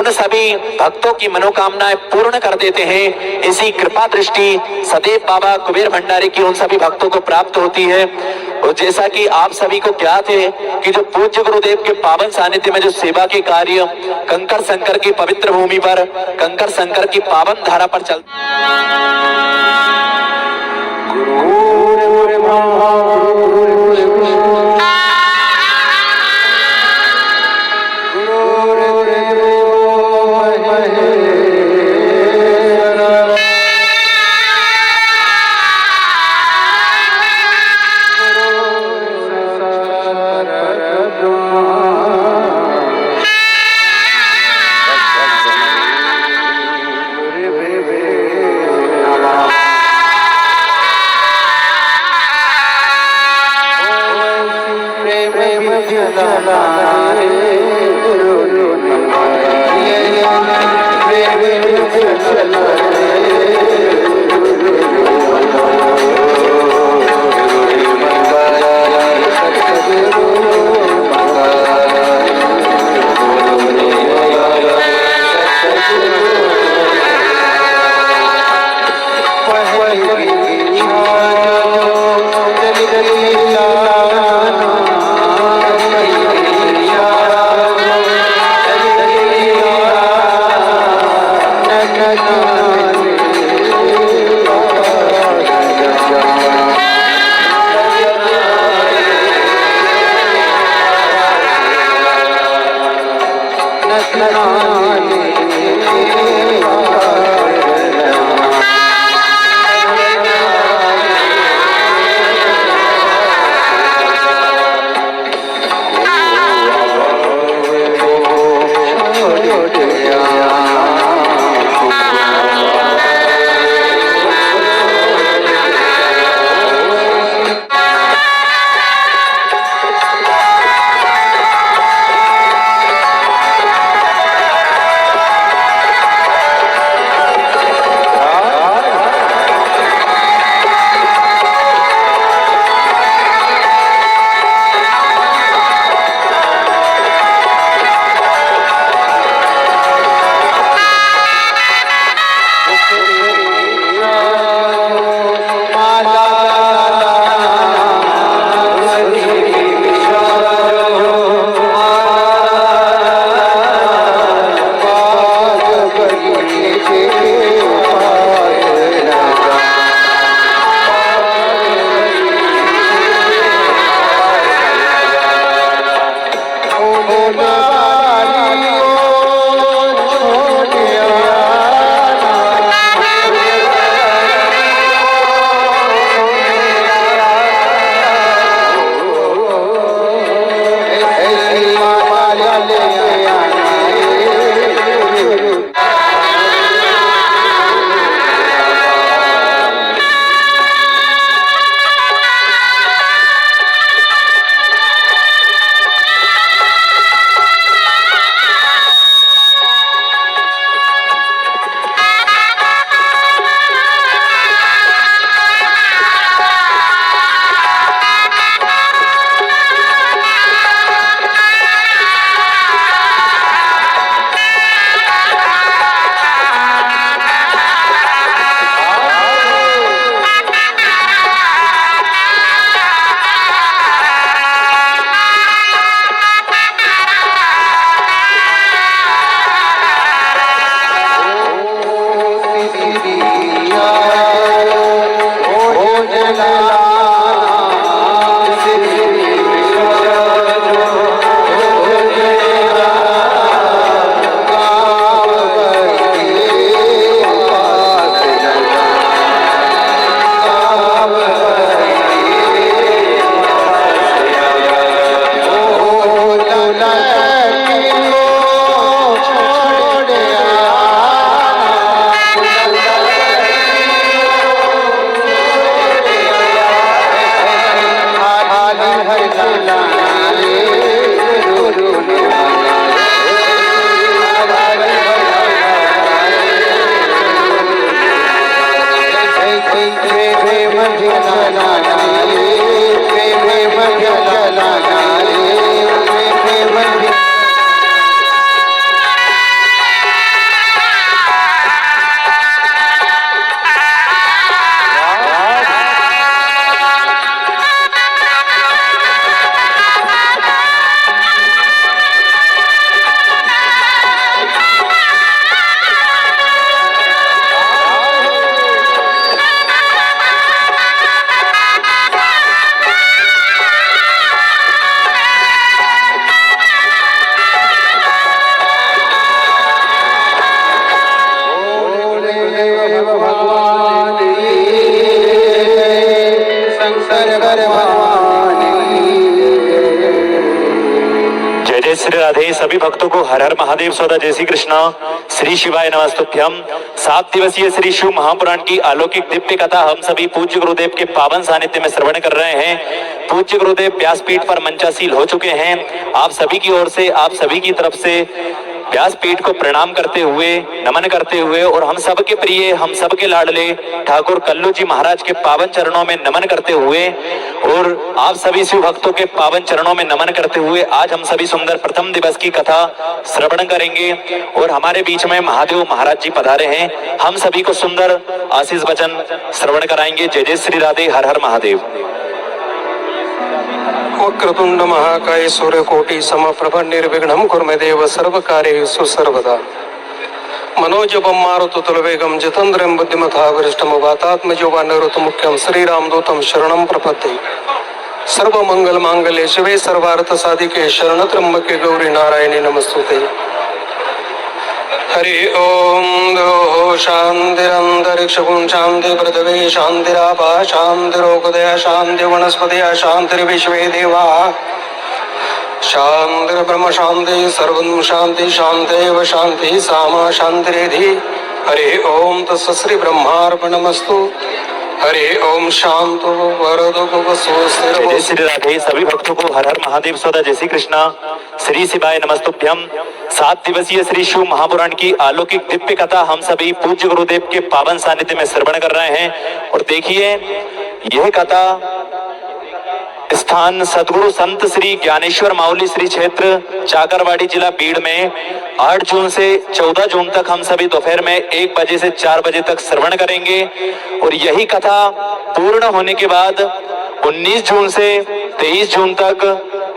उन सभी भक्तों की मनोकामनाएं पूर्ण कर देते हैं। इसी कृपा दृष्टि सदैव बाबा कुबेर भंडारी की उन सभी भक्तों को प्राप्त होती है। और जैसा कि आप सभी को ज्ञात है कि जो पूज्य गुरुदेव के पावन सानिध्य में जो सेवा के कार्य कंकर शंकर की पवित्र भूमि पर, कंकर शंकर की पावन धारा पर चल राधे। सभी भक्तों को हर हर महादेव सौदा जय श्री कृष्णा। श्री शिवाय नमस्तुभ्यम। 7 दिवसीय श्री शिव महापुराण की अलौकिक दिव्य कथा हम सभी पूज्य गुरुदेव के पावन सानिध्य में श्रवण कर रहे हैं। पूज्य गुरुदेव व्यासपीठ पर मंचासीन हो चुके हैं। आप सभी की ओर से, आप सभी की तरफ से व्यासपीठ को प्रणाम करते हुए, नमन करते हुए और हम सबके प्रिय, हम सबके लाडले ठाकुर कल्लू जी महाराज के पावन चरणों में नमन करते हुए और आप सभी शिव भक्तों के पावन चरणों में नमन करते हुए आज हम सभी सुंदर प्रथम दिवस की कथा श्रवण करेंगे। और हमारे बीच में महादेव महाराज जी पधारे हैं। हम सभी को सुंदर आशीष वचन श्रवण कराएंगे। जय जय श्री राधे। हर हर महादेव। वक्रतुंड महाकाय सूर्यकोटि समप्रभ निर्विघ्नं कुरु देव सर्वकार्येषु सर्वदा। मनोजपं मारुततुल्यवेगं जितेन्द्रियं बुद्धिमता वरिष्ठं वातात्मजोवा नरोत्तमुख्यं श्रीरामदूतं शरणं प्रपद्ये। सर्वमंगलमांगल्ये शिवे सर्वार्थसाधिके शरणत्र्यंबके गौरी नारायणी नमस्तुते। हरि ओम द्योः शान्तिरन्तरिक्षं शान्ति पृथिवी शान्तिरापः शान्तिरोगदया शान्ति वनस्पतयः शान्तिर्विश्वे देवाः शान्तिर्ब्रह्म शान्ति सर्वं शान्ति शान्तेव शान्ति सामा शान्तिरेधि। हरि ओम तस्य श्री ब्रह्मार्पणमस्तु। हरि ओम शांतो वरदो जय जय श्री राधे। सभी भक्तों को हर हर महादेव सौदा जय श्री कृष्णा। श्री शिवाय नमस्तुभ्यम। 7 दिवसीय श्री शिव महापुराण की अलौकिक दिव्य कथा हम सभी पूज्य गुरुदेव के पावन सानिध्य में श्रवण कर रहे हैं। और देखिए, यह कथा स्थान सदगुरु संत श्री ज्ञानेश्वर माउली श्री क्षेत्र चाकरवाड़ी जिला बीड़ में 8 जून से 14 जून तक हम सभी दोपहर में 1 बजे से 4 बजे तक श्रवण करेंगे। और यही कथा पूर्ण होने के बाद 19 जून से 23 जून तक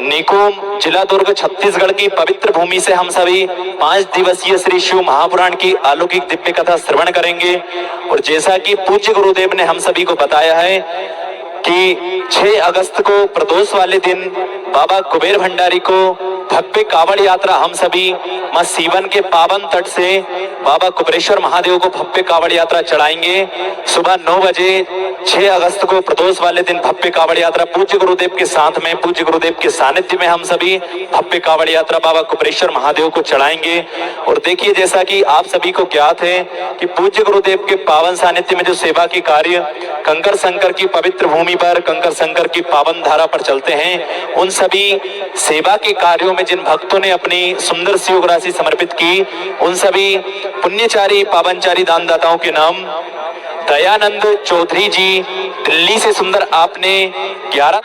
निकोम जिला दुर्ग छत्तीसगढ़ की पवित्र भूमि से हम सभी 5 दिवसीय श्री शिव महापुराण की अलौकिक दिव्य कथा श्रवण करेंगे। और जैसा कि पूज्य गुरुदेव ने हम सभी को बताया है कि 6 अगस्त को प्रदोष वाले दिन बाबा कुबेर भंडारी को भव्य कावड़ यात्रा हम सभी मां सीवन के पावन तट से बाबा कुबेरेश्वर महादेव को भव्य कावड़ यात्रा चढ़ाएंगे। सुबह 9 बजे 6 अगस्त को प्रदोष वाले दिन भव्य कावड़ यात्रा पूज्य गुरुदेव के साथ में, पूज्य गुरुदेव के सानिध्य में हम सभी भव्य कावड़ यात्रा बाबा कुबेरेश्वर महादेव को चढ़ाएंगे। और देखिए, जैसा कि आप सभी को ज्ञात है कि पूज्य गुरुदेव के पावन सानिध्य में जो सेवा के कार्य कंकर शंकर की पवित्र भूमि पर, कंकर शंकर की पावन धारा पर चलते हैं, उन सभी सेवा के कार्यों में जिन भक्तों ने अपनी सुंदर सी योग राशि समर्पित की, उन सभी पुण्यचारी पावनचारी दानदाताओं के नाम दयानंद चौधरी जी दिल्ली से सुंदर आपने 11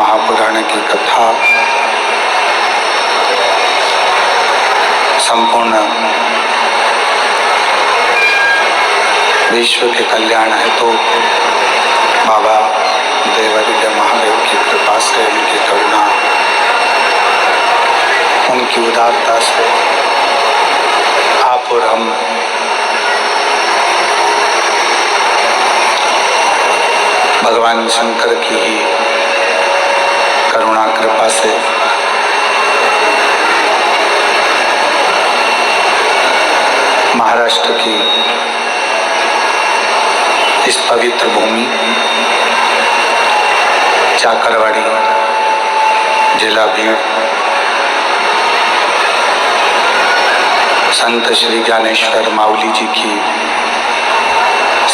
महापुराण की कथा संपूर्ण विश्व के कल्याण है तो बाबा देवादिदेव महादेव की कृपा से, उनकी करुणा, उनकी उदारता से आप और हम भगवान शंकर की ही करुणा कृपा से महाराष्ट्र की इस पवित्र भूमि चाकरवाड़ी, जिला बीड़, संत श्री ज्ञानेश्वर माउली जी की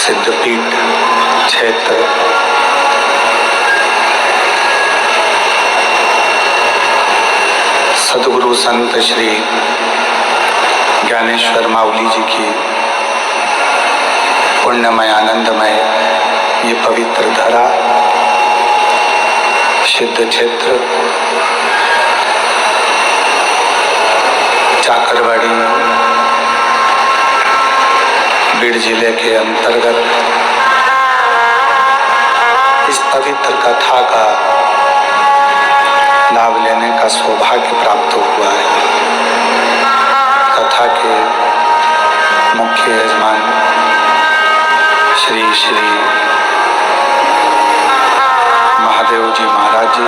सिद्धपीठ क्षेत्र सदगुरु संत श्री ज्ञानेश्वर माउली जी की पुण्यमय आनंदमय ये पवित्र धरा, सिद्ध क्षेत्र चाकरवाड़ी बीड़ जिले के अंतर्गत इस पवित्र कथा का लाभ लेने का सौभाग्य प्राप्त हुआ है। कथा के मुख्य यजमान श्री श्री महादेव जी महाराज जी,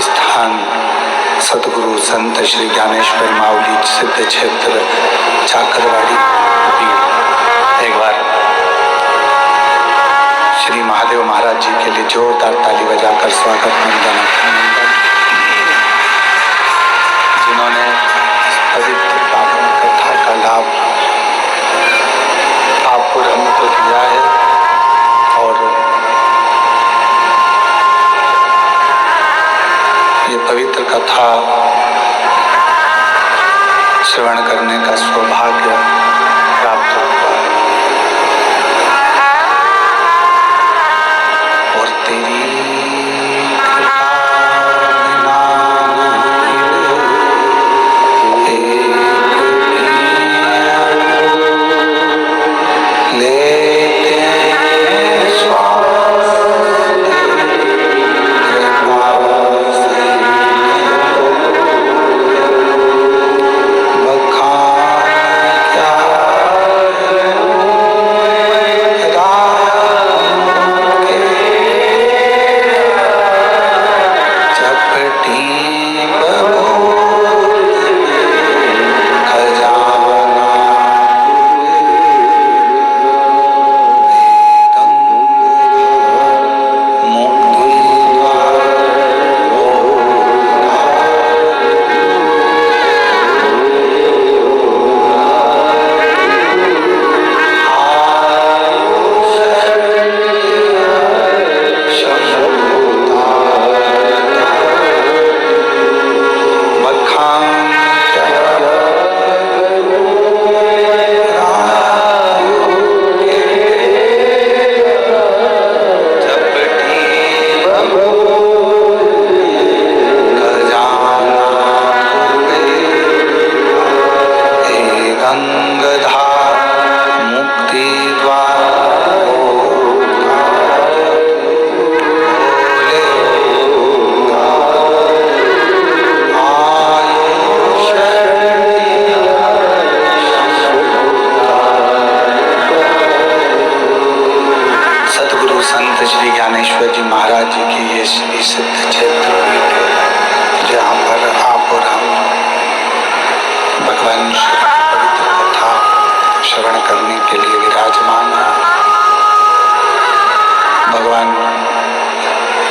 स्थान सतगुरु संत श्री ज्ञानेश्वर माउली सिद्ध क्षेत्र चाकरवाड़ी बीड़। एक बार श्री महादेव महाराज जी के लिए जोरदार ताली बजाकर स्वागत मंदन, जिन्होंने पवित्र पावन कथा का लाभ आप और हमको दिया है और ये पवित्र कथा श्रवण करने का सौभाग्य प्राप्त हुआ है। और तेरी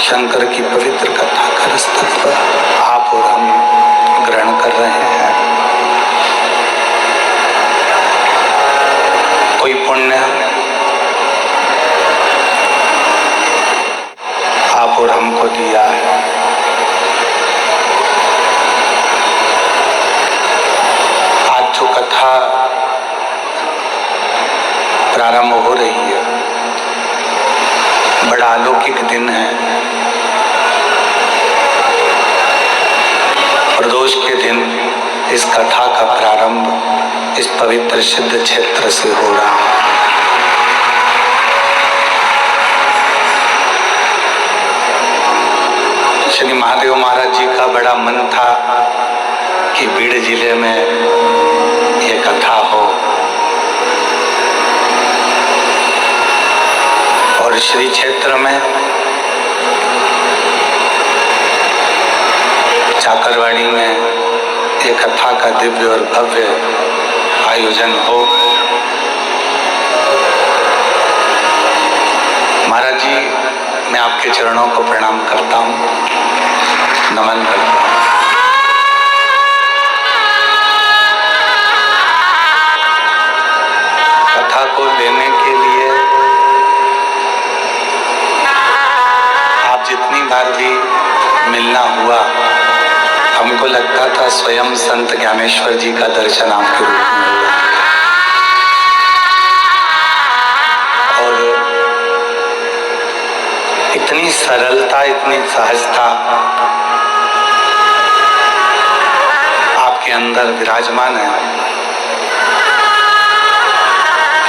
शंकर की पवित्र कथा का रस्तक पर आप और हम ग्रहण कर रहे हैं। कोई पुण्य आप और हमको दिया है। आज जो कथा प्रारंभ हो रही है, बड़ा अलौकिक दिन है। कथा का प्रारंभ इस पवित्र सिद्ध क्षेत्र से हो रहा है। श्री महादेव महाराज जी का बड़ा मन था कि बीड़ जिले में ये कथा हो और श्री क्षेत्र में चाकरवाड़ी में ये कथा का दिव्य और भव्य आयोजन हो। महाराज जी, मैं आपके चरणों को प्रणाम करता हूँ, नमन करता हूँ। कथा को लेने के लिए आप जितनी बार भी मिलना हुआ, हमको लगता था स्वयं संत ज्ञानेश्वर जी का दर्शन आपके रूप में हुआ। और इतनी सरलता, इतनी सहजता आपके अंदर विराजमान है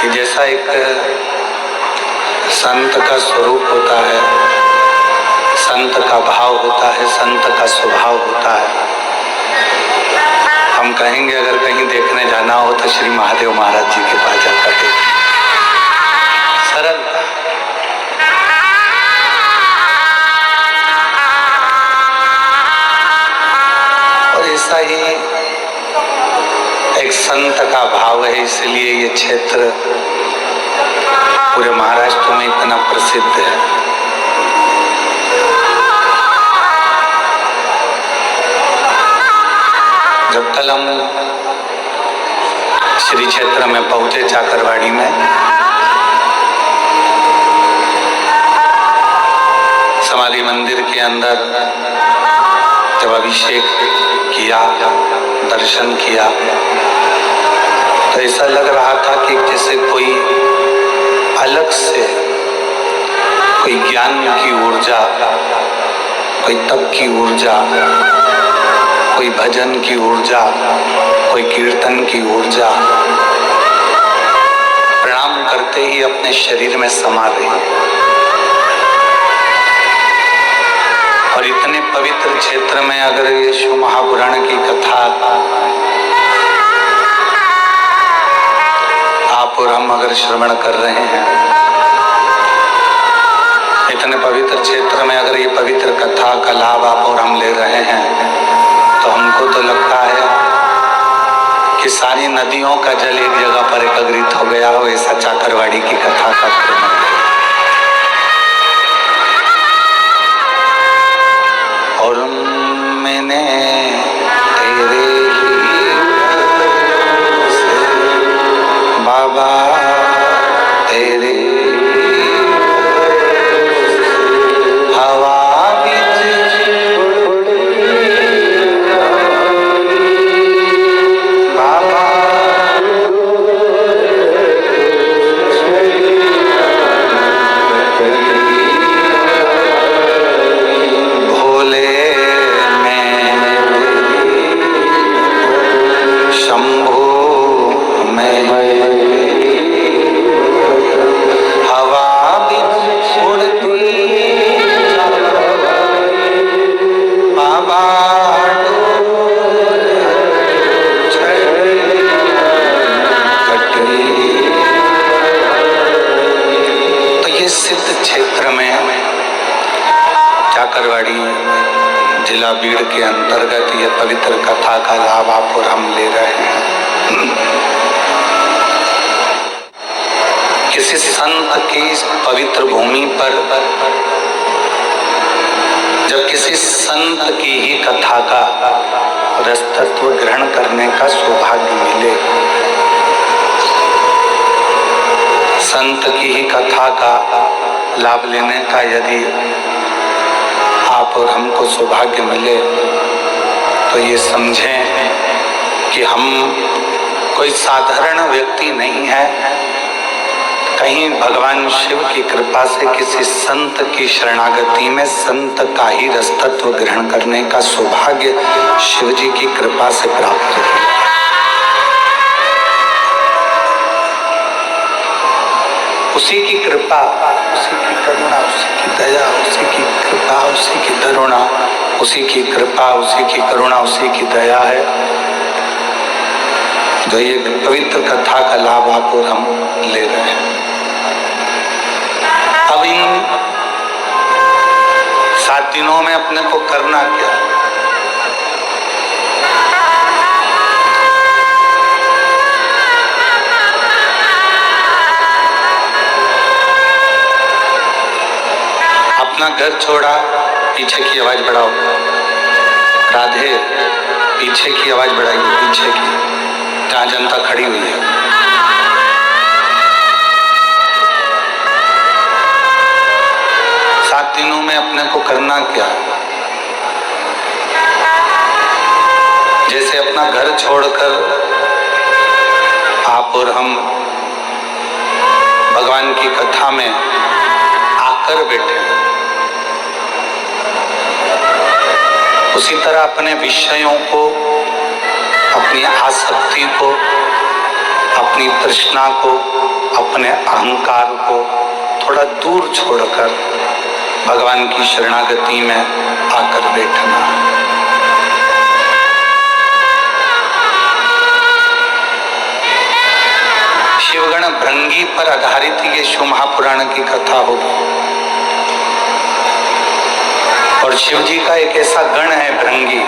कि जैसा एक संत का स्वरूप होता है, संत का भाव होता है, संत का स्वभाव होता है। हम कहेंगे अगर कहीं देखने जाना हो तो श्री महादेव महाराज जी के पास जाकर देखें। सरल और ऐसा ही एक संत का भाव है, इसलिए ये क्षेत्र पूरे महाराष्ट्र में इतना प्रसिद्ध है। जब कल हम श्री क्षेत्र में पहुंचे चाकरवाड़ी में, समाधि मंदिर के अंदर जब अभिषेक किया, दर्शन किया, तो ऐसा लग रहा था कि जैसे कोई अलग से कोई ज्ञान की ऊर्जा, कोई तप की ऊर्जा, कोई भजन की ऊर्जा, कोई कीर्तन की ऊर्जा प्रणाम करते ही अपने शरीर में समा रही है। और इतने पवित्र क्षेत्र में अगर ये शिव महापुराण की कथा आप और हम अगर श्रवण कर रहे हैं, इतने पवित्र क्षेत्र में अगर ये पवित्र कथा का लाभ आप और हम ले रहे हैं, तो हमको तो लगता है कि सारी नदियों का जल एक जगह पर एकत्रित हो गया हो, ऐसा चाकरवाड़ी की कथा का क्रम है। और मैंने तेरे बाबा तेरे हवा जिला बीड़ के अंतर्गत ये पवित्र कथा का लाभ आप और हम ले रहे हैं। किसी संत की पवित्र भूमि पर जब किसी संत की ही कथा का रसतत्व ग्रहण करने का सौभाग्य मिले, संत की ही कथा का लाभ लेने का यदि आप और हमको सौभाग्य मिले, तो ये समझें कि हम कोई साधारण व्यक्ति नहीं है। कहीं भगवान शिव की कृपा से किसी संत की शरणागति में संत का ही रसतत्व ग्रहण करने का सौभाग्य शिव जी की कृपा से प्राप्त हो। उसी की कृपा, उसी की करुणा, उसी की दया, उसी की कृपा, उसी की करुणा, उसी की कृपा, उसी की करुणा, उसी की दया है जो ये पवित्र कथा का लाभ आप और हम ले रहे हैं। अब इन 7 दिनों में अपने को करना क्या? अपना घर छोड़ा, पीछे की आवाज बढ़ाओ। राधे, पीछे की आवाज बढ़ाइए, पीछे की, जहां जनता खड़ी हुई है। सात दिनों में अपने को करना क्या? जैसे अपना घर छोड़कर आप और हम भगवान की कथा में आकर बैठे, उसी तरह अपने विषयों को, अपनी आसक्ति को, अपनी तृष्णा को, अपने अहंकार को थोड़ा दूर छोड़कर भगवान की शरणागति में आकर बैठना। शिवगण भृंगी पर आधारित ये शिव महापुराण की कथा होगी। और शिव जी का एक ऐसा गण है भृंगी,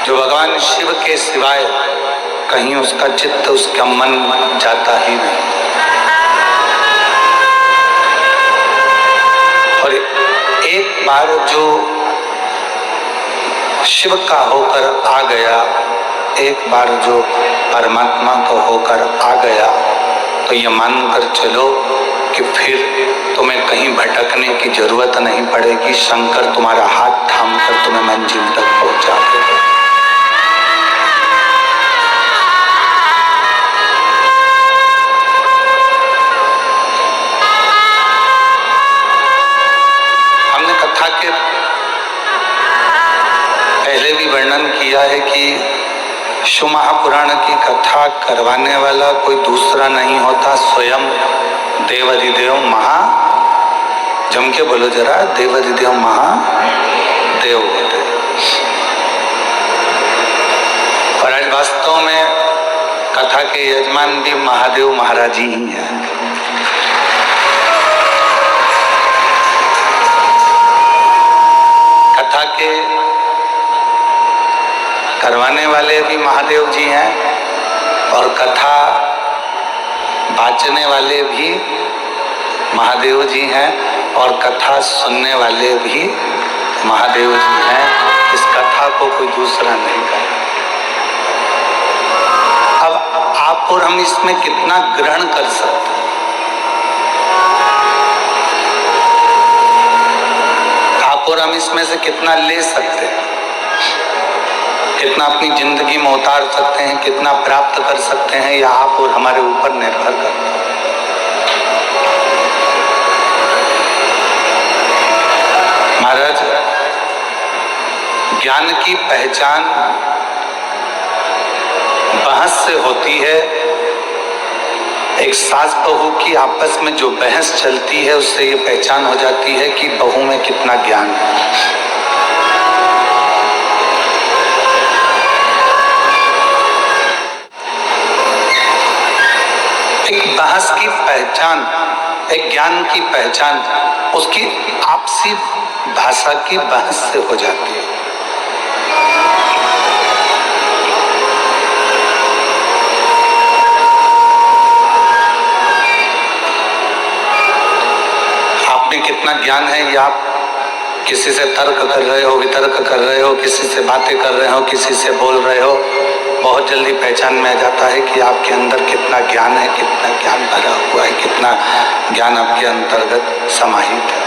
जो भगवान शिव के सिवाय कहीं उसका चित्त, उसका मन जाता ही नहीं। और एक बार जो शिव का होकर आ गया, एक बार जो परमात्मा को होकर आ गया, तो ये मानकर चलो कि फिर तुम्हें कहीं भटकने की जरूरत नहीं पड़ेगी। शंकर तुम्हारा हाथ थामकर तुम्हें मंजिल तक पहुंचा देगा। हमने कथा के पहले भी वर्णन किया है कि शिव महापुराण की कथा करवाने वाला कोई दूसरा नहीं होता, स्वयं देवाधिदेव महा, जम के बोलो जरा, देवाधिदेव महादेव होते। और आज वास्तव में कथा के यजमान भी महादेव महाराज ही हैं। कथा के करवाने वाले भी महादेव जी हैं और कथा बाचने वाले भी महादेव जी हैं और कथा सुनने वाले भी महादेव जी हैं। इस कथा को कोई दूसरा नहीं करे। अब आप और हम इसमें कितना ग्रहण कर सकते हैं? आप और हम इसमें से कितना ले सकते हैं? कितना अपनी जिंदगी में उतार सकते हैं, कितना प्राप्त कर सकते हैं, या आप और हमारे ऊपर निर्भर करता है। महाराज, ज्ञान की पहचान बहस से होती है। एक सास बहू की आपस में जो बहस चलती है, उससे ये पहचान हो जाती है कि बहू में कितना ज्ञान है। एक बहस की पहचान, एक ज्ञान की पहचान उसकी आपसी भाषा की बहस से हो जाती है। आप में कितना ज्ञान है, ये आप किसी से तर्क कर रहे हो, वितर्क कर रहे हो, किसी से बातें कर रहे हो, किसी से बोल रहे हो, बहुत जल्दी पहचान में आ जाता है कि आपके अंदर कितना ज्ञान है, कितना ज्ञान भरा हुआ है, कितना ज्ञान आपके अंतर्गत समाहित है,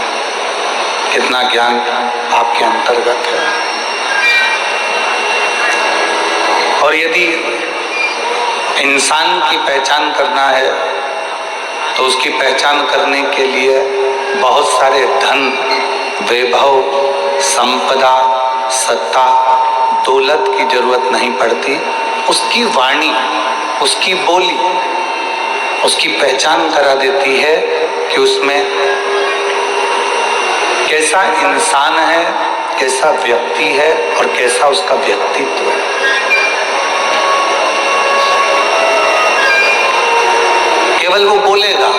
कितना ज्ञान आपके अंतर्गत है। और यदि इंसान की पहचान करना है तो उसकी पहचान करने के लिए बहुत सारे धन, वैभव, संपदा, सत्ता, दौलत की जरूरत नहीं पड़ती। उसकी वाणी, उसकी बोली उसकी पहचान करा देती है कि उसमें कैसा इंसान है, कैसा व्यक्ति है और कैसा उसका व्यक्तित्व है। केवल वो बोलेगा,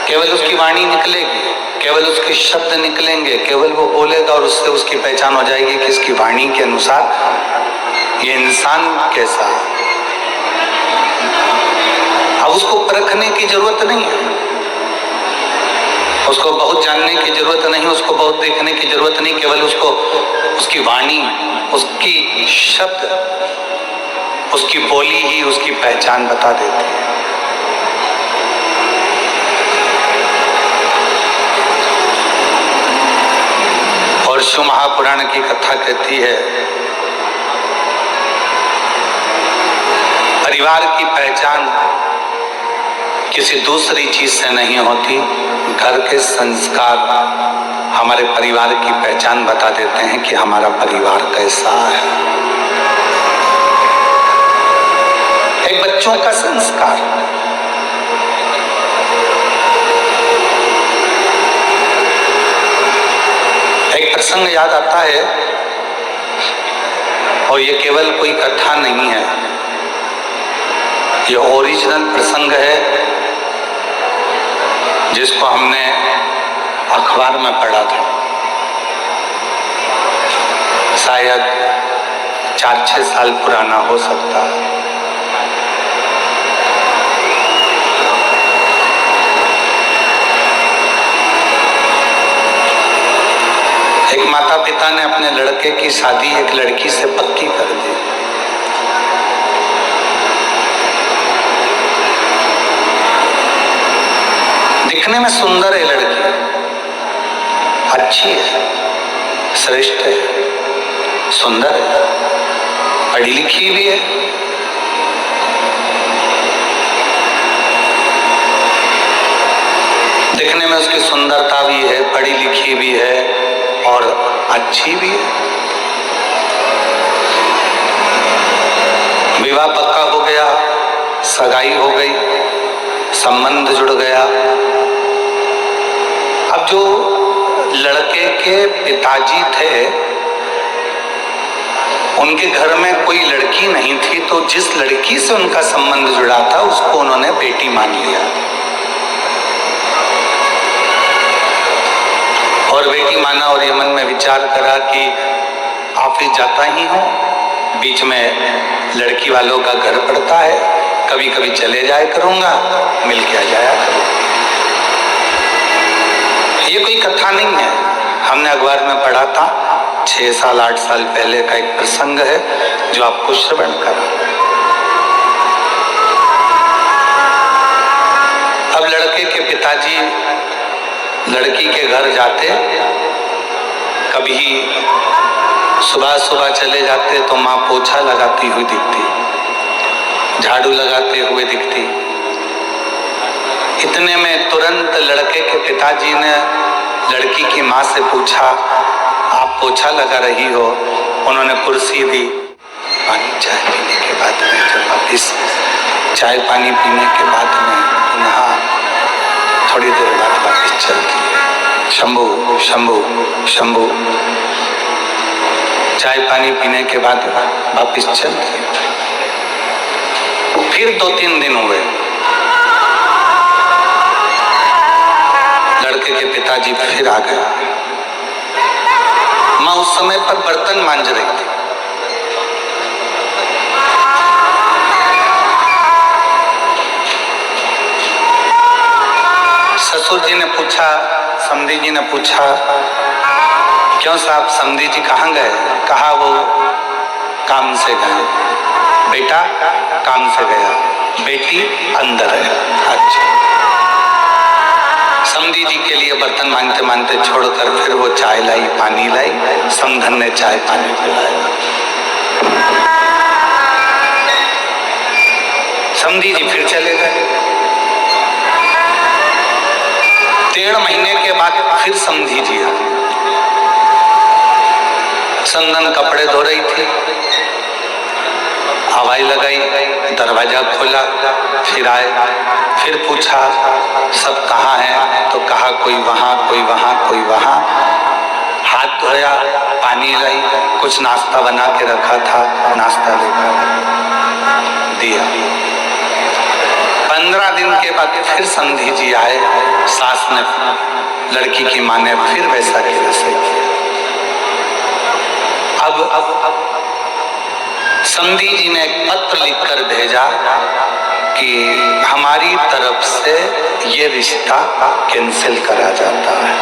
केवल उसकी वाणी निकलेगी, केवल उसके शब्द निकलेंगे, केवल वो बोलेगा और उससे उसकी पहचान हो जाएगी कि इसकी वाणी के अनुसार ये इंसान कैसा है। अब उसको परखने की जरूरत नहीं है, उसको बहुत जानने की जरूरत नहीं, उसको बहुत देखने की जरूरत नहीं, केवल उसको उसकी वाणी, उसकी शब्द, उसकी बोली ही उसकी पहचान बता देती है। और शिव महापुराण की कथा कहती है, परिवार की पहचान किसी दूसरी चीज से नहीं होती, घर के संस्कार हमारे परिवार की पहचान बता देते हैं कि हमारा परिवार कैसा है। एक बच्चों का संस्कार, एक प्रसंग याद आता है और ये केवल कोई कथा नहीं है, ये ओरिजिनल प्रसंग है जिसको हमने अखबार में पढ़ा था, शायद 4-6 साल पुराना हो सकता है। एक माता पिता ने अपने लड़के की शादी एक लड़की से पक्की कर दी। दिखने में सुंदर है लड़की, अच्छी है, श्रेष्ठ है, सुंदर है, पढ़ी लिखी भी है। दिखने में उसकी सुंदरता भी है, पढ़ी लिखी भी है और अच्छी भी है। विवाह पक्का हो गया, सगाई हो गई, संबंध जुड़ गया। अब जो लड़के के पिताजी थे, उनके घर में कोई लड़की नहीं थी, तो जिस लड़की से उनका संबंध जुड़ा था उसको उन्होंने बेटी मान लिया और बेटी माना। और ये मन में विचार करा कि ऑफिस जाता ही हूँ, बीच में लड़की वालों का घर पड़ता है, कभी कभी चले जाया करूंगा, मिल के आ जाया करूंगा। ये कोई कथा नहीं है, हमने अखबार में पढ़ा था, 6 साल 8 साल पहले का एक प्रसंग है जो आपको श्रवण करा। अब लड़के के पिताजी लड़की के घर जाते, कभी सुबह सुबह चले जाते तो माँ पोछा लगाती हुई दिखती, झाड़ू लगाते हुए दिखती। इतने में तुरंत लड़के के पिताजी ने लड़की की माँ से पूछा, आप पोछा लगा रही हो? उन्होंने कुर्सी दी, पानी चाय पीने के बाद में जब वापिस चाय पानी पीने के बाद में पुनः थोड़ी देर बाद वापिस चलती है, शंभू शंभू शंभू। चाय पानी पीने के बाद वापिस चलती है। फिर 2-3 दिन हुए, लड़के के पिताजी फिर आ गए। माँ उस समय पर बर्तन मांज रही थी। ससुर जी ने पूछा, समधी जी ने पूछा, क्यों साहब समधी जी कहाँ गए? कहा वो काम से गए। बेटा काम से गया, बेटी अंदर है। अच्छा। समधी जी के लिए बर्तन मांगते मांगते छोड़कर फिर वो चाय लाई, पानी लाई, समधन ने चाय पानी पिलाया। समधी जी फिर चले गए। 1.5 महीने के बाद फिर समधी जी आई। समधन कपड़े धो रही थी, हवाई लगाई, दरवाजा खोला, फिर आए, फिर पूछा सब कहाँ हैं, तो कहा कोई वहाँ, कोई वहाँ, कोई वहाँ। हाथ धोया, पानी लाई, कुछ नाश्ता बना के रखा था, नाश्ता लेकर दिया। 15 दिन के बाद फिर समधी जी आए, सास ने, लड़की की माँ ने फिर वैसा के वैसे किया। अब समधी जी ने एक पत्र लिखकर भेजा कि हमारी तरफ से ये रिश्ता कैंसिल करा जाता है,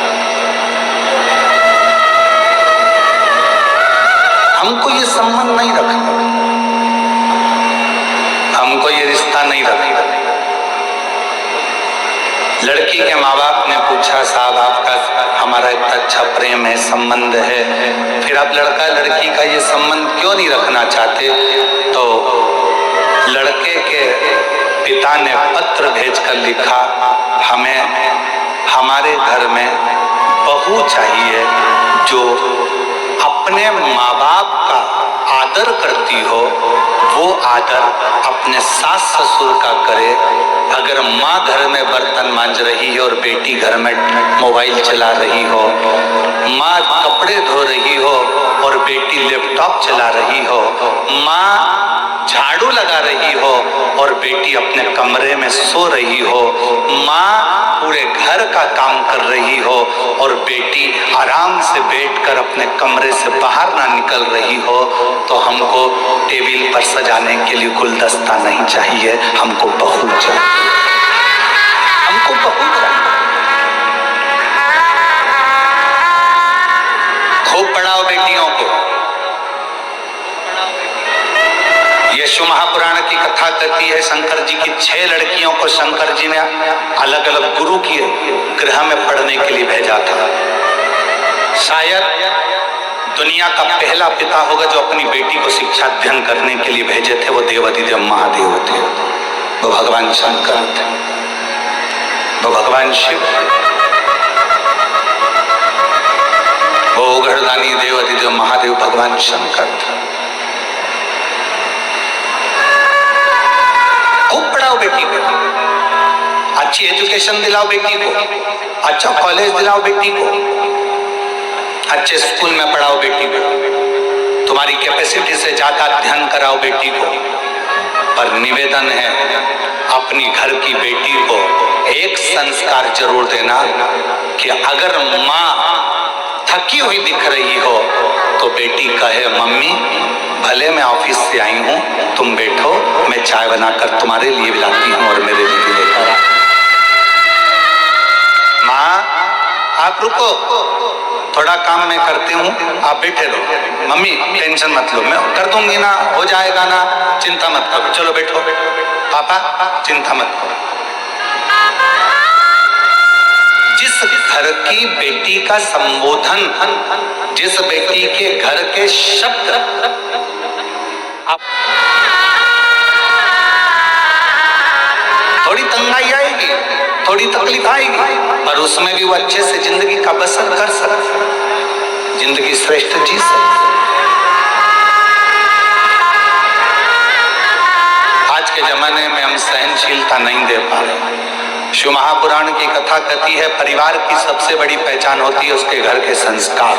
हमको ये संबंध नहीं रखना, हमको ये रिश्ता नहीं रखना। लड़की के माँ बाप ने पूछा साहब आपका हमारा इतना अच्छा प्रेम है, संबंध है, फिर आप लड़का लड़की का ये संबंध क्यों नहीं रखना चाहते? तो लड़के के पिता ने पत्र भेजकर लिखा, हमें हमारे घर में बहू चाहिए जो अपने माँ बाप का आदर करती हो, वो आदर अपने सास ससुर का करे। अगर माँ घर में बर्तन मांज रही है और बेटी घर में मोबाइल चला रही हो, माँ कपड़े धो रही हो और बेटी लैपटॉप चला रही हो, माँ झाड़ू लगा रही हो और बेटी अपने कमरे में सो रही हो, माँ पूरे घर का काम कर रही हो और बेटी आराम से बैठकर अपने कमरे से बाहर ना निकल रही हो, तो हमको टेबल पर सजाने के लिए गुलदस्ता नहीं चाहिए, हमको बहू चाहिए, हमको बहू चाहिए। खूब पढ़ाओ बेटियों को। यशु महापुराण की कथा कहती है, शंकर जी की 6 लड़कियों को शंकर जी ने अलग अलग गुरु के गृह में पढ़ने के लिए भेजा था। शायद दुनिया का पहला पिता होगा जो अपनी बेटी को शिक्षा अध्ययन करने के लिए भेजे थे, वो देवाधिदेव महादेव थे, वो भगवान शंकर थे, वो भगवान शिव, वो उघड़दानी देवाधिदेव महादेव भगवान शंकर थे। खूब पढ़ाओ बेटी को, अच्छी एजुकेशन दिलाओ बेटी को, अच्छा कॉलेज दिलाओ बेटी को, अच्छे स्कूल में पढ़ाओ बेटी को, तुम्हारी कैपेसिटी से ज्यादा अध्ययन कराओ बेटी को। पर निवेदन है, अपनी घर की बेटी को एक संस्कार जरूर देना कि अगर माँ थकी हुई दिख रही हो तो बेटी कहे, मम्मी भले मैं ऑफिस से आई हूं, तुम बैठो, मैं चाय बनाकर तुम्हारे लिए भी लाती हूं और मेरे लिए लेकर आ। माँ आप रुको, थोड़ा काम मैं करती हूँ, आप बैठे रहो। मम्मी टेंशन मत लो, मैं कर दूंगी ना, हो जाएगा ना, चिंता मत करो, चलो बैठो। पापा चिंता मत करो। जिस घर की बेटी का संबोधन, जिस बेटी के घर के शब्द थोड़ी तंगाई आएगी, थोड़ी तकलीफ आएगी, पर उसमें भी वो अच्छे से जिंदगी का बसर कर सकते, जिंदगी श्रेष्ठ जी सकते। आज के जमाने में हम सहनशीलता नहीं दे पा रहे। शिव महापुराण की कथा कहती है, परिवार की सबसे बड़ी पहचान होती है उसके घर के संस्कार।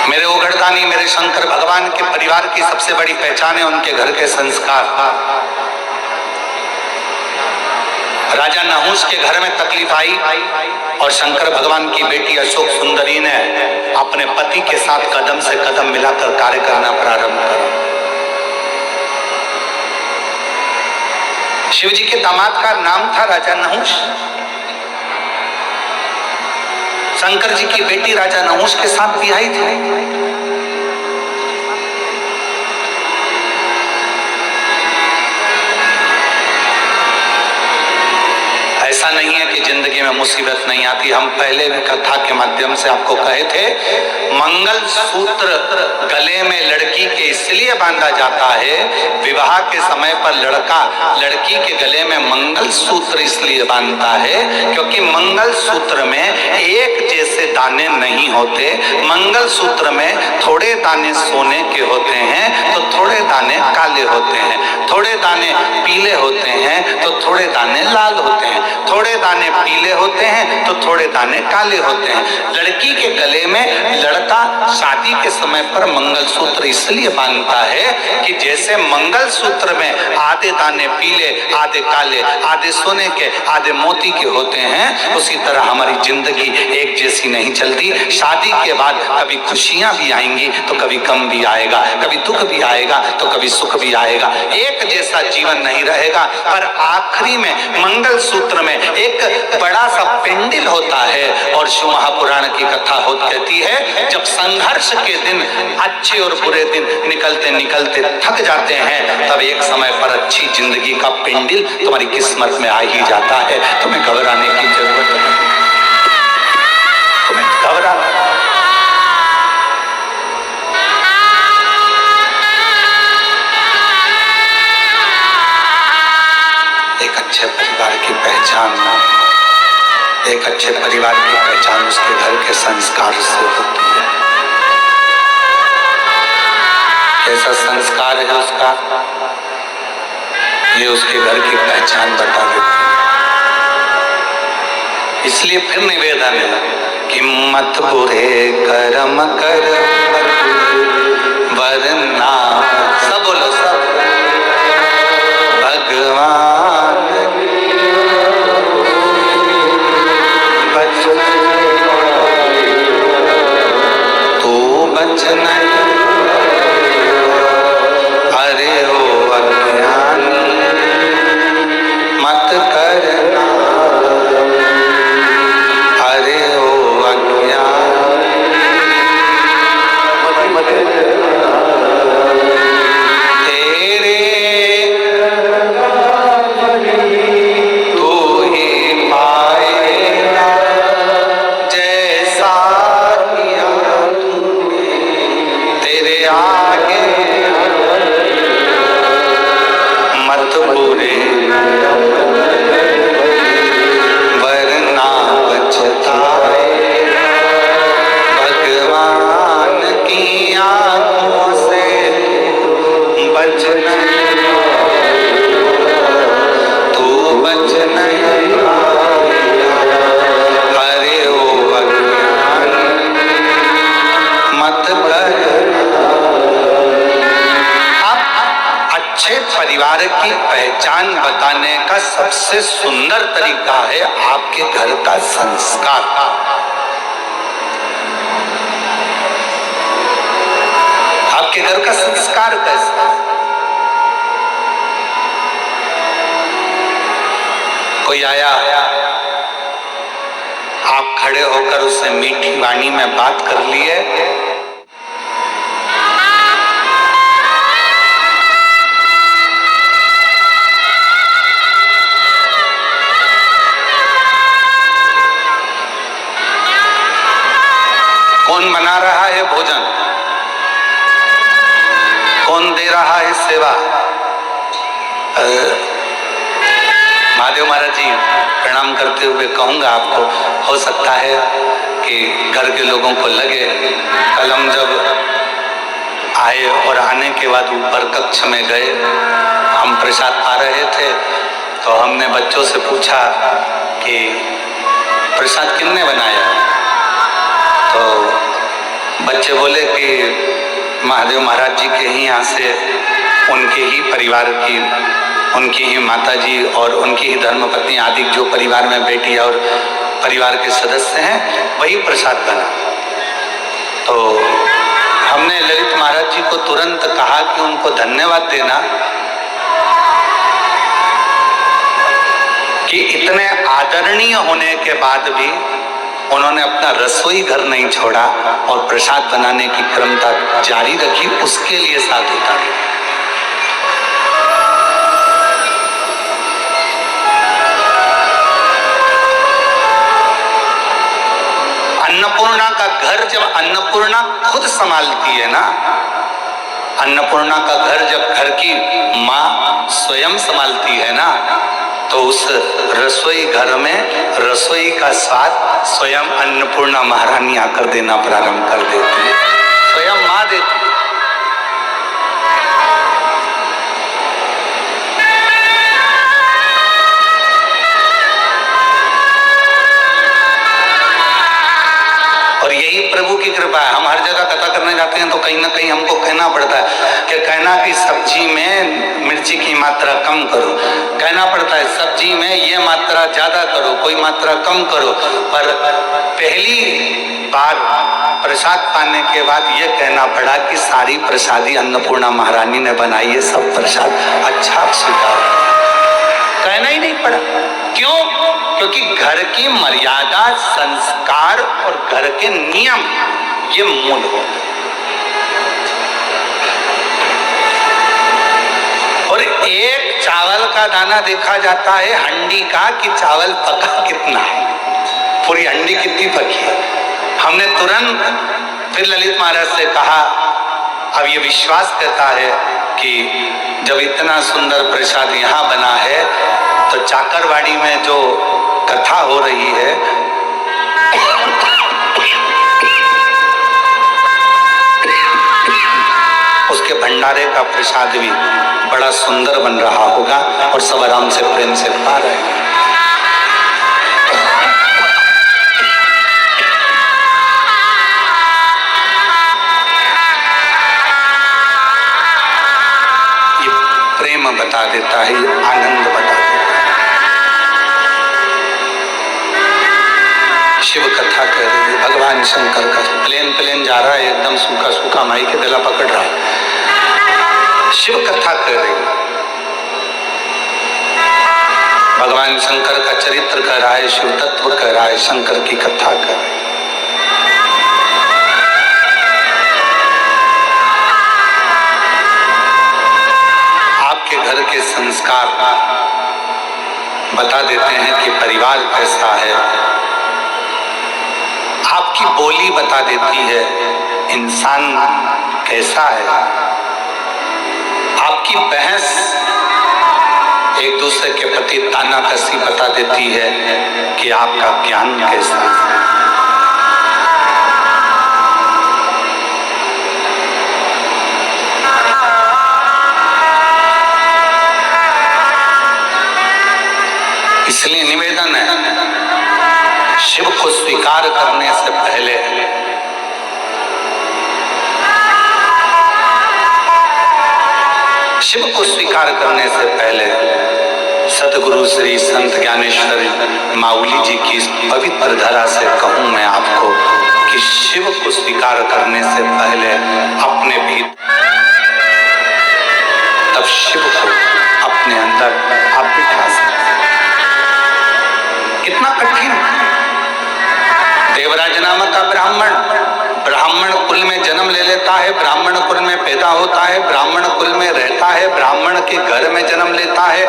मेरे उघड़दानी मेरे शंकर भगवान के परिवार की सबसे बड़ी पहचान है उनके घर के संस्कार। राजा नहुष के घर में तकलीफ आई और शंकर भगवान की बेटी अशोक सुंदरी ने अपने पति के साथ कदम से कदम मिलाकर कार्य करना प्रारंभ करा। शिव जी के दामाद का नाम था राजा नहुष। शंकर जी की बेटी राजा नहुष के साथ ब्याही थी। ऐसा नहीं है कि जिंदगी में मुसीबत नहीं आती। हम पहले भी कथा के माध्यम से आपको कहे थे, मंगल सूत्र गले में लड़की के इसलिए बांधा जाता है, विवाह के समय पर लड़का लड़की के गले में मंगल सूत्र इसलिए बांधता है क्योंकि मंगल सूत्र में एक जैसे दाने नहीं होते। मंगल सूत्र में थोड़े दाने सोने के होते हैं तो थोड़े दाने काले होते हैं, थोड़े दाने पीले होते हैं तो थोड़े दाने लाल होते हैं, थोड़े दाने पीले होते हैं तो थोड़े दाने काले होते हैं। लड़की के गले में लड़का शादी के समय पर मंगल सूत्र इसलिए बांधता है कि जैसे मंगल सूत्र में आधे दाने पीले, आधे काले, आधे सोने के, आधे मोती के होते हैं, उसी तरह हमारी जिंदगी एक जैसी नहीं चलती। शादी के बाद कभी खुशियां भी आएंगी तो कभी गम भी आएगा, कभी दुख भी आएगा तो कभी सुख भी आएगा। एक जैसा जीवन नहीं रहेगा। पर आखिरी में मंगल सूत्र में एक बड़ा सा पेंडिल होता है और शिव महापुराण की कथा कहती है, जब संघर्ष के दिन, अच्छे और बुरे दिन निकलते निकलते थक जाते हैं, तब एक समय पर अच्छी जिंदगी का पेंडिल तुम्हारी किस्मत में आ ही जाता है। तुम्हें घबराने की जरूरत नहीं, तुम्हें घबराना। एक अच्छे परिवार की पहचान, एक अच्छे परिवार की पहचान उसके घर के संस्कार से होती है। कैसा संस्कार है उसका, ये उसके घर की पहचान बता देती है। इसलिए फिर निवेदन है कि मत बुरे कर्म कर वरना, सब बोलो सब, भगवान बच, तू बच नहीं, अरे हो अज्ञानी मत करना, अरे हो अज्ञानी तेरे तू ही पाएगा जैसा किया तूने, तेरे आगे मत बुरे वरना बचताए, भगवान की आंखों से बच नहीं, तू बच नहीं, अरे ओ अज्ञान मत कर। अच्छे परिवार की पहचान बताने का सबसे सुंदर तरीका है आपके घर का संस्कार। आपके घर का संस्कार कैसा? कोई आया, आप खड़े होकर उससे मीठी वाणी में बात कर लिए, कौन बना रहा है भोजन, कौन दे रहा है सेवा? महादेव महाराज जी प्रणाम करते हुए कहूंगा आपको, हो सकता है कि घर के लोगों को लगे, कल हम जब आए और आने के बाद ऊपर कक्ष में गए, हम प्रसाद पा रहे थे तो हमने बच्चों से पूछा कि प्रसाद किसने बनाया? तो बच्चे बोले कि महादेव महाराज जी के ही यहाँ से, उनके ही परिवार की, उनकी ही माता जी और उनकी ही धर्मपत्नी आदि जो परिवार में बेटी और परिवार के सदस्य हैं, वही प्रसाद बना। तो हमने ललित महाराज जी को तुरंत कहा कि उनको धन्यवाद देना कि इतने आदरणीय होने के बाद भी उन्होंने अपना रसोई घर नहीं छोड़ा और प्रसाद बनाने की क्रमता जारी रखी, उसके लिए साधुता। अन्नपूर्णा का घर जब अन्नपूर्णा खुद संभालती है ना, अन्नपूर्णा का घर जब घर की माँ स्वयं संभालती है ना, तो उस रसोई घर में रसोई का स्वाद स्वयं अन्नपूर्णा महारानी आकर देना प्रारंभ कर देती है, स्वयं माँ देती है। और यही प्रभु की कृपा है। हम हर जगह कथा करने जाते हैं तो कहीं ना कहीं हमको कहना पड़ता है कि कहना कि सब्जी में मिर्ची की मात्रा कम करो, कहना पड़ता है सब्जी में ये मात्रा ज्यादा करो, कोई मात्रा कम करो। पर पहली बार प्रसाद पाने के बाद ये कहना पड़ा कि सारी प्रसादी अन्नपूर्णा महारानी ने बनाई है, सब प्रसाद अच्छा स्वीकार। कहना ही नहीं पड़ा। क्यों? क्योंकि घर की मर्यादा, संस्कार और घर के नियम ये मूल हो। और एक चावल का दाना देखा जाता है हंडी का कि चावल पका कितना है, पूरी हंडी कितनी पकी है। हमने तुरंत फिर ललित महाराज से कहा, अब ये विश्वास करता है कि जब इतना सुंदर प्रसाद यहाँ बना है तो चाकरवाड़ी में जो कथा हो रही है उसके भंडारे का प्रसाद भी बड़ा सुंदर बन रहा होगा और सब आराम से प्रेम से पा रहे हैं। ये प्रेम बता देता है, आनंद बता देता है। शिव कथा कर रही है, भगवान शंकर का प्लेन जा रहा है, एकदम सूखा सूखा माई के गला पकड़ रहा है। शिव कथा कर रही है, भगवान शंकर का चरित्र कर रहा है, शिव तत्व कर रहा है, शंकर की कथा कर रहा है। आपके घर के संस्कार बता देते हैं कि परिवार कैसा है, आपकी बोली बता देती है इंसान कैसा है, आपकी बहस एक दूसरे के प्रति तानाकसी बता देती है कि आपका ज्ञान कैसा है। इसलिए निवेदन है, शिव को स्वीकार करने से पहले शिव को स्वीकार करने से पहले सदगुरु श्री संत ज्ञानेश्वर माऊली जी की इस पवित्र धरा से कहूं मैं आपको कि शिव को स्वीकार करने से पहले अपने भीतर, तब शिव को अपने अंदर आप बिठा सकते। कितना कठिन। देवराज नामक का ब्राह्मण कुल में जन्म ले लेता है, ब्राह्मण कुल में पैदा होता है, ब्राह्मण कुल में रहता है, ब्राह्मण के घर में जन्म लेता है,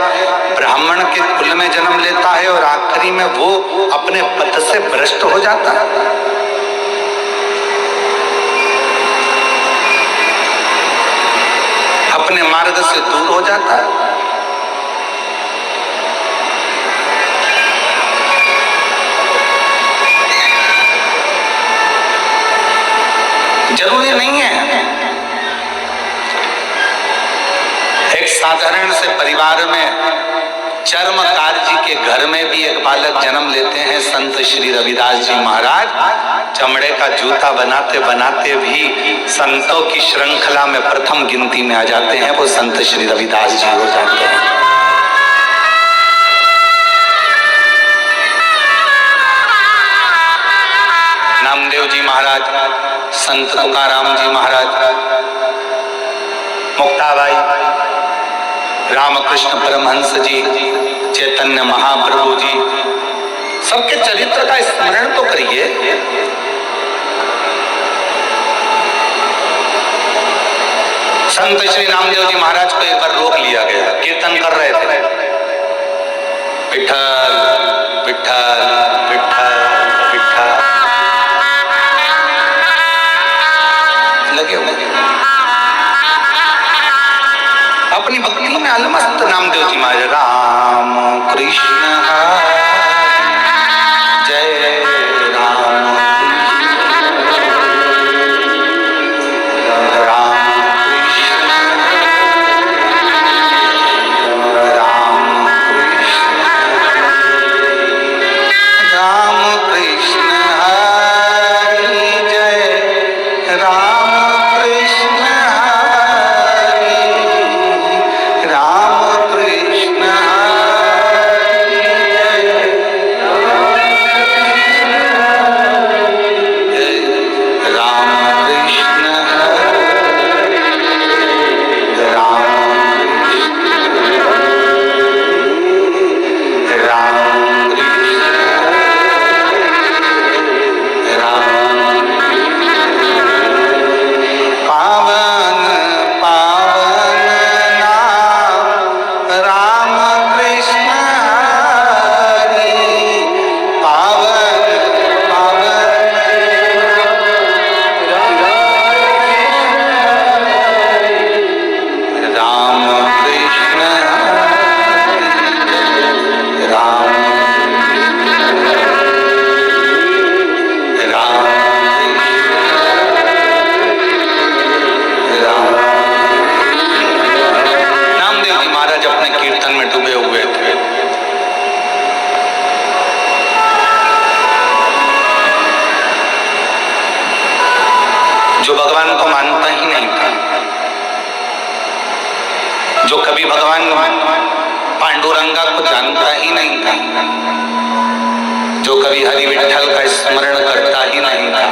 ब्राह्मण के कुल में जन्म लेता है और आखिरी में वो अपने पद से भ्रष्ट हो जाता है। अपने मार्ग से दूर हो जाता है। जरूरी नहीं है। एक साधारण से परिवार में चर्मकार जी के घर में भी एक बालक जन्म लेते हैं। संत श्री रविदास जी महाराज चमड़े का जूता बनाते बनाते भी संतों की श्रृंखला में प्रथम गिनती में आ जाते हैं, वो संत श्री रविदास जी हो जाते हैं। नामदेव जी महाराज, संत तुकाराम जी महाराज, मुक्ताबाई, रामकृष्ण परमहंस जी, चैतन्य महाप्रभु जी, सबके चरित्र का स्मरण तो करिए। संत श्री नामदेव जी महाराज को एक बार रोक लिया गया, कीर्तन कर रहे थे, विठ्ठल विठ्ठल विठ्ठल विठ्ठल। भगवान को मानता ही नहीं था, जो कभी भगवान पांडुरंगा को जानता ही नहीं था, जो कभी हरि विठल का स्मरण करता ही नहीं था,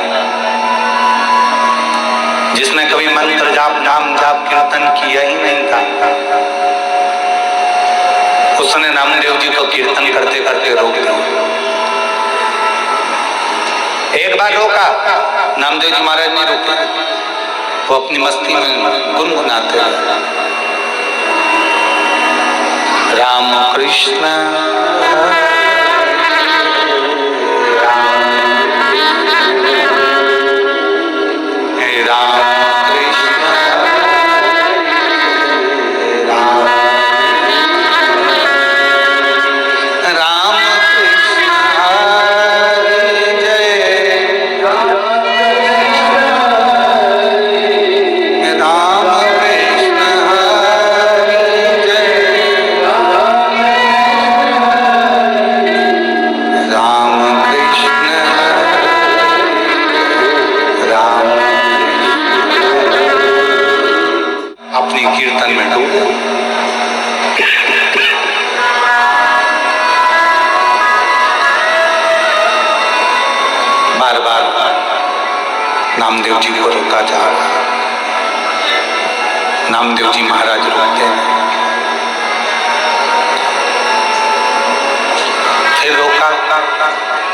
जिसने कभी मंत्र जाप नाम जाप कीर्तन किया ही नहीं था, उसने नामदेव जी को कीर्तन करते करते रोक दिया। एक बार रोका, नामदेव जी महाराज ने रोका, वो अपनी मस्ती में गुनगुनाते रहे, राम कृष्ण नामदेव जी को रोका जा रहा। नामदेव जी महाराज रोकते हैं, फिर रोका,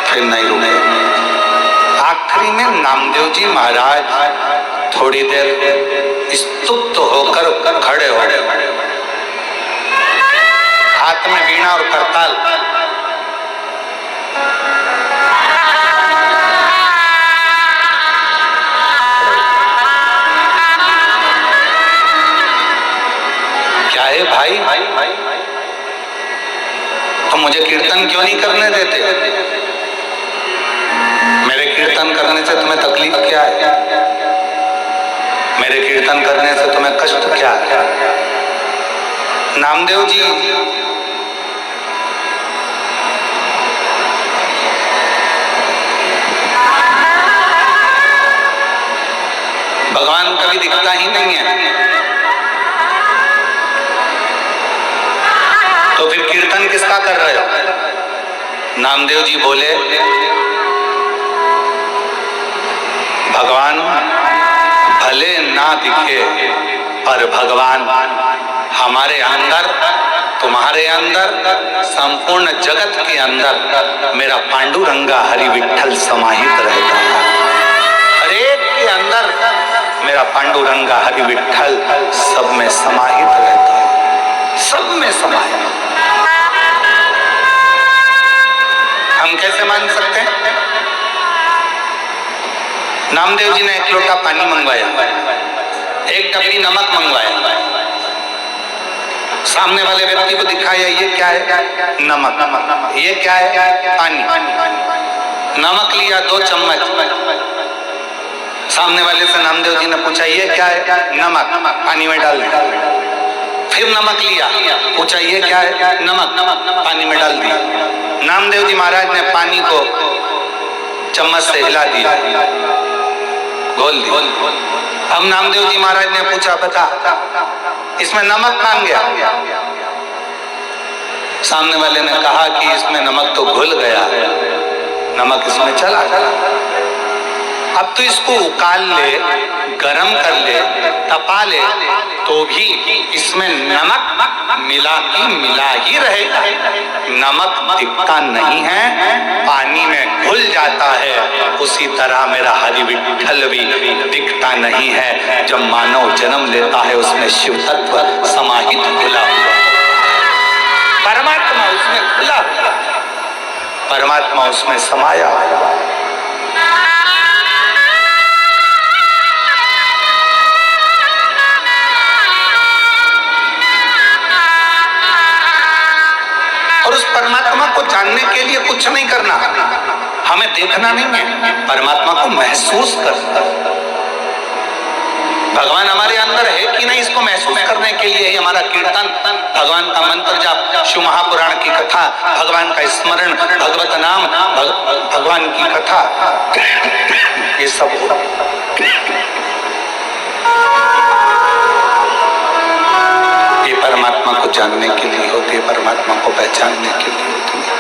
फिर नहीं रुके। आखिरी में नामदेव जी महाराज थोड़ी देर स्तुत होकर खड़े हो गए, हाथ में वीणा और करताल। क्या है भाई, तुम मुझे कीर्तन क्यों नहीं करने देते? मेरे कीर्तन करने से तुम्हें तकलीफ क्या है? मेरे कीर्तन करने से तुम्हें कष्ट क्या है? नामदेव जी भगवान कभी दिखता ही नहीं है, तो फिर कीर्तन किसका कर रहे हो? नामदेव जी बोले, भगवान भले ना दिखे पर भगवान हमारे अंदर, तुम्हारे अंदर, संपूर्ण जगत के अंदर मेरा पांडुरंगा हरि विठल समाहित रहता है। हर एक के अंदर मेरा पांडुरंगा हरि विठल सब में समाहित रहता है, सब में समाहित। हम कैसे मान सकते हैं? नामदेव जी ने एक लोटा पानी मंगवाया, एक डब्बी नमक मंगवाया, सामने वाले व्यक्ति को दिखाया, ये क्या है? नमक। ये क्या है? पानी। नमक लिया 2 चम्मच, सामने वाले से नामदेव जी ने पूछा, ये क्या है? नमक। पानी में डाल दिया। फिर नमक लिया, पूछा, ये क्या है? नमक। पानी में डाल दिया। नामदेव जी महाराज ने पानी को चम्मच से हिला दिया, घोल दिया। अब नामदेव जी महाराज ने पूछा, बता इसमें नमक कहाँ गया? सामने वाले ने कहा कि इसमें नमक तो घुल गया, नमक इसमें चला। अब तो इसको उकाल ले, गरम कर ले, तपा ले, तो भी इसमें नमक मिला ही रहेगा। नमक दिखता नहीं है, पानी में घुल जाता है। उसी तरह मेरा हरि विठल भी दिखता नहीं है। जब मानव जन्म लेता है उसमें शिव तत्व समाहित खुला हुआ, परमात्मा उसमें खुला हुआ, परमात्मा उसमें समाया हुआ। और उस परमात्मा को जानने के लिए कुछ नहीं करना, हमें देखना नहीं है, परमात्मा को महसूस करना। भगवान हमारे अंदर है कि नहीं, इसको महसूस करने के लिए ही हमारा कीर्तन, भगवान का मंत्र जाप, शिव महापुराण की कथा, भगवान का स्मरण, भगवत नाम, भगवान की कथा, ये सब हो। ये परमात्मा को जानने के लिए होती है, परमात्मा को पहचानने के लिए होती है।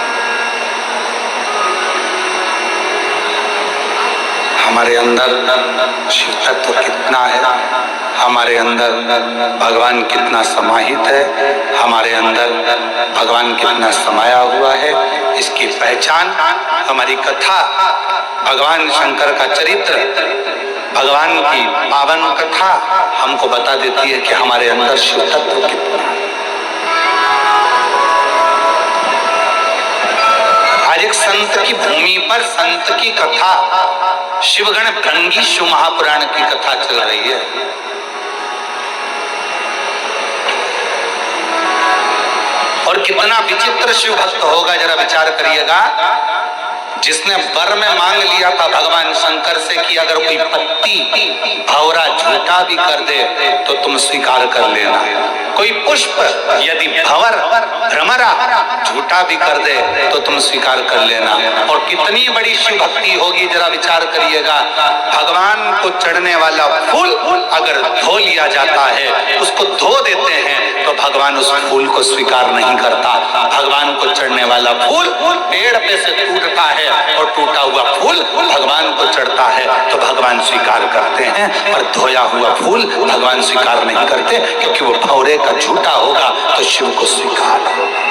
हमारे अंदर शिव तत्व कितना है, हमारे अंदर भगवान कितना समाहित है, हमारे अंदर भगवान कितना समाया हुआ है, इसकी पहचान हमारी कथा, भगवान शंकर का चरित्र, भगवान की पावन कथा हमको बता देती है कि हमारे अंदर शिव तत्व कितना है। आज एक संत की भूमि पर संत की कथा, शिवगण भृंगी शिव महापुराण की कथा चल रही है। और कितना विचित्र शिव भक्त होगा, जरा विचार करिएगा, जिसने वर में मांग लिया था भगवान शंकर से कि अगर कोई पत्ती भौरा झूठा भी कर दे तो तुम स्वीकार कर लेना, कोई पुष्प यदि भंवर भ्रमरा झूठा भी कर दे तो तुम स्वीकार कर लेना। और कितनी बड़ी शिव भक्ति होगी, जरा विचार करिएगा, भगवान को चढ़ने वाला फूल अगर धो लिया जाता है, उसको धो देते हैं तो भगवान उस फूल को स्वीकार नहीं करता। भगवान को चढ़ने वाला फूल पेड़ पे से टूटता है और टूटा हुआ फूल भगवान को चढ़ता है तो भगवान स्वीकार करते हैं, और धोया हुआ फूल भगवान स्वीकार नहीं करते, क्योंकि वो भौरे का झूठा होगा तो शिव को स्वीकार होगा।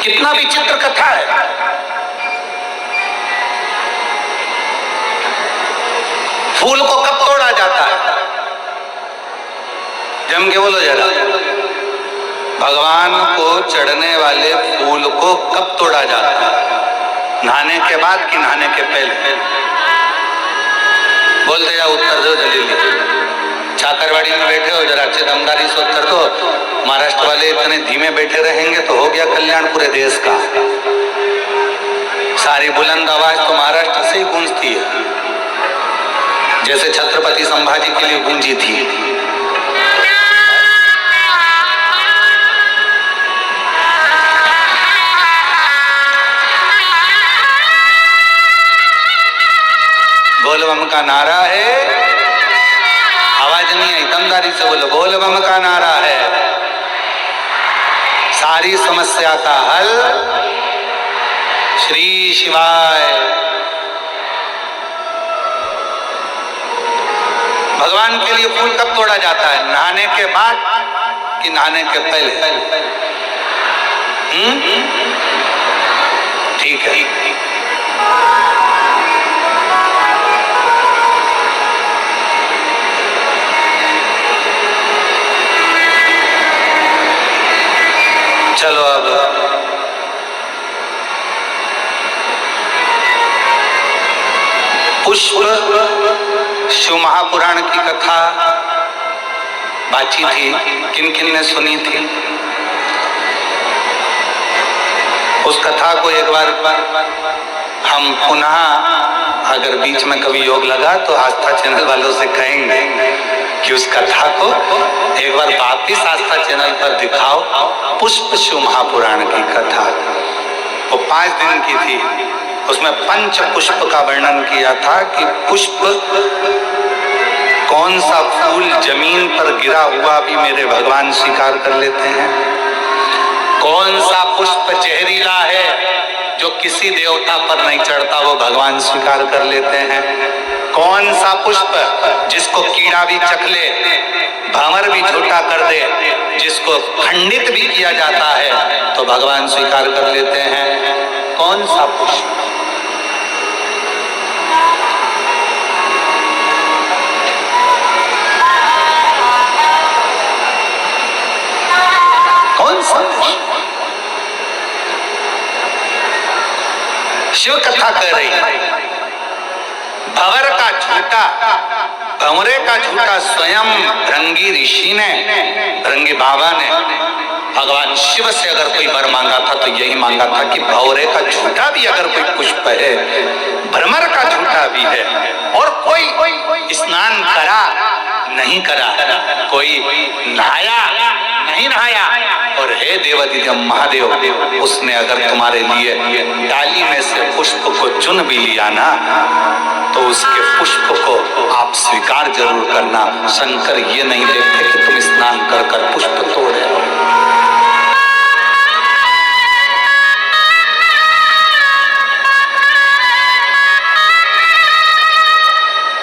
कितना विचित्र कथा है। फूल को कब तोड़ा जाता है? जम के बोलो जरा, भगवान को चढ़ने वाले फूल को कब तोड़ा जाता है? नहाने के बाद कि नहाने के पहले? बोलते जाओ, उत्तर दो जल्दी। छाकरवाड़ी में बैठे हो, जरा अच्छे दमदारी से उत्तर दो। महाराष्ट्र वाले इतने धीमे बैठे रहेंगे तो हो गया कल्याण पूरे देश का। सारी बुलंद आवाज तो महाराष्ट्र से ही गूंजती है, जैसे छत्रपति संभाजी के लिए गूंजी थी। बोल बम का नारा है, आवाज नहीं है, दमदारी से बोलो, बोल बम का नारा है। सारी समस्या का हल श्री शिवाय। भगवान के लिए फूल कब तोड़ा जाता है? नहाने के बाद कि नहाने के पहले? ठीक है। चलो अब पुष्प शिव महापुराण की कथा बाची थी, किन किन ने सुनी थी? उस कथा को एक बार हम पुनः, अगर बीच में कभी योग लगा तो आस्था चैनल वालों से कहेंगे कि उस कथा को एक बार वापिस आस्था चैनल पर दिखाओ। पुष्प शिव महापुराण की कथा वो 5 दिन की थी। उसमें पंच पुष्प का वर्णन किया था कि पुष्प, कौन सा फूल जमीन पर गिरा हुआ भी मेरे भगवान स्वीकार कर लेते हैं, कौन सा पुष्प जहरीला है जो किसी देवता पर नहीं चढ़ता वो भगवान स्वीकार कर लेते हैं, कौन सा पुष्प जिसको कीड़ा भी चख ले, भंवर भी झूठा कर दे, जिसको खंडित भी किया जाता है तो भगवान स्वीकार कर लेते हैं, कौन सा पुष्प? कौन सा पुष्प? शिव कथा कह रही है, भंवर का झूठा, भंवरे का झूठा स्वयं भृंगी ऋषि ने, भृंगी बाबा ने भगवान शिव से अगर कोई वर मांगा था तो यही मांगा था कि भंवरे का झूठा भी अगर कोई पुष्प है, भ्रमर का झूठा भी है, और कोई स्नान करा नहीं करा, कोई नहाया नहीं नहाया। और हे देवाधिदेव महादेव, उसने अगर तुम्हारे लिए डाली में से पुष्प को चुन भी लिया ना, तो उसके पुष्प को आप स्वीकार जरूर करना। शंकर ये नहीं देखते कि तुम स्नान कर कर पुष्प तोड़े।